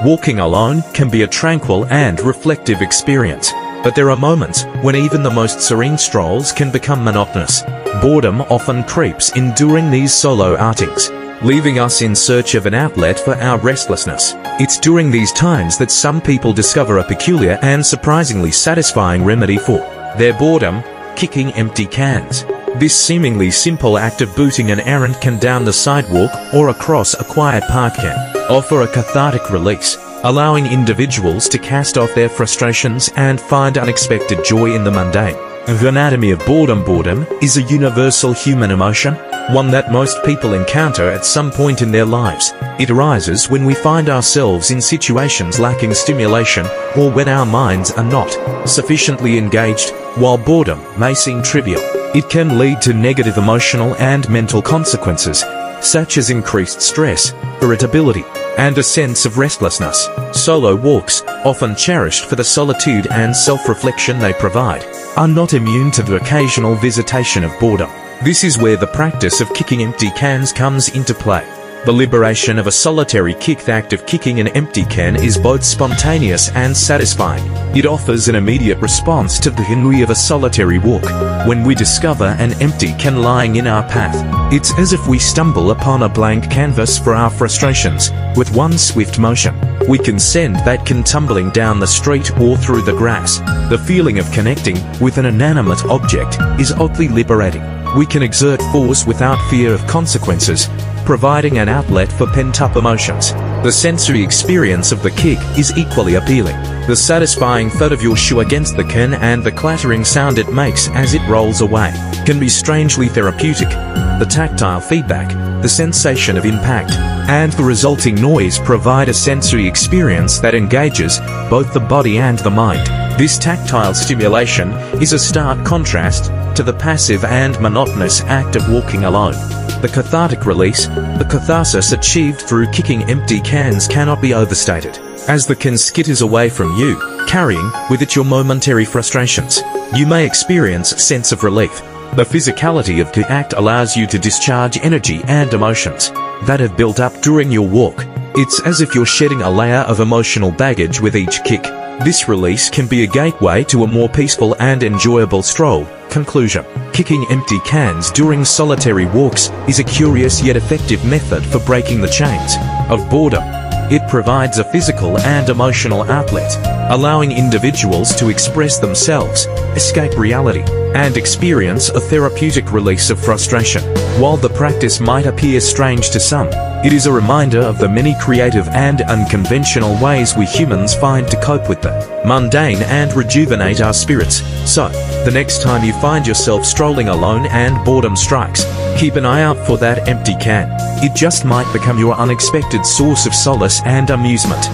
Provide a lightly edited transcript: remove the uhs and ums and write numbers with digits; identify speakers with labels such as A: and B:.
A: Walking alone can be a tranquil and reflective experience, but there are moments when even the most serene strolls can become monotonous. Boredom often creeps in during these solo outings, leaving us in search of an outlet for our restlessness. It's during these times that some people discover a peculiar and surprisingly satisfying remedy for their boredom: kicking empty cans. This seemingly simple act of booting an errant can down the sidewalk or across a quiet park can offer a cathartic release, allowing individuals to cast off their frustrations and find unexpected joy in the mundane. The anatomy of boredom. Boredom is a universal human emotion, one that most people encounter at some point in their lives. It arises when we find ourselves in situations lacking stimulation or when our minds are not sufficiently engaged. While boredom may seem trivial, it can lead to negative emotional and mental consequences, such as increased stress, irritability, and a sense of restlessness. Solo walks, often cherished for the solitude and self-reflection they provide, are not immune to the occasional visitation of boredom. This is where the practice of kicking empty cans comes into play. The liberation of a solitary kick. The act of kicking an empty can is both spontaneous and satisfying. It offers an immediate response to the ennui of a solitary walk. When we discover an empty can lying in our path, it's as if we stumble upon a blank canvas for our frustrations. With one swift motion, we can send that can tumbling down the street or through the grass. The feeling of connecting with an inanimate object is oddly liberating. We can exert force without fear of consequences, providing an outlet for pent-up emotions. The sensory experience of the kick is equally appealing. The satisfying thud of your shoe against the can and the clattering sound it makes as it rolls away can be strangely therapeutic. The tactile feedback, the sensation of impact, and the resulting noise provide a sensory experience that engages both the body and the mind. This tactile stimulation is a stark contrast to the passive and monotonous act of walking alone. The cathartic release, the catharsis achieved through kicking empty cans cannot be overstated. As the can skitters away from you, carrying with it your momentary frustrations, you may experience a sense of relief. The physicality of the act allows you to discharge energy and emotions that have built up during your walk. It's as if you're shedding a layer of emotional baggage with each kick. This release can be a gateway to a more peaceful and enjoyable stroll. Conclusion: kicking empty cans during solitary walks is a curious yet effective method for breaking the chains of boredom. It provides a physical and emotional outlet, allowing individuals to express themselves, escape reality, and experience a therapeutic release of frustration. While the practice might appear strange to some, it is a reminder of the many creative and unconventional ways we humans find to cope with the mundane and rejuvenate our spirits. So, the next time you find yourself strolling alone and boredom strikes, keep an eye out for that empty can. It just might become your unexpected source of solace and amusement.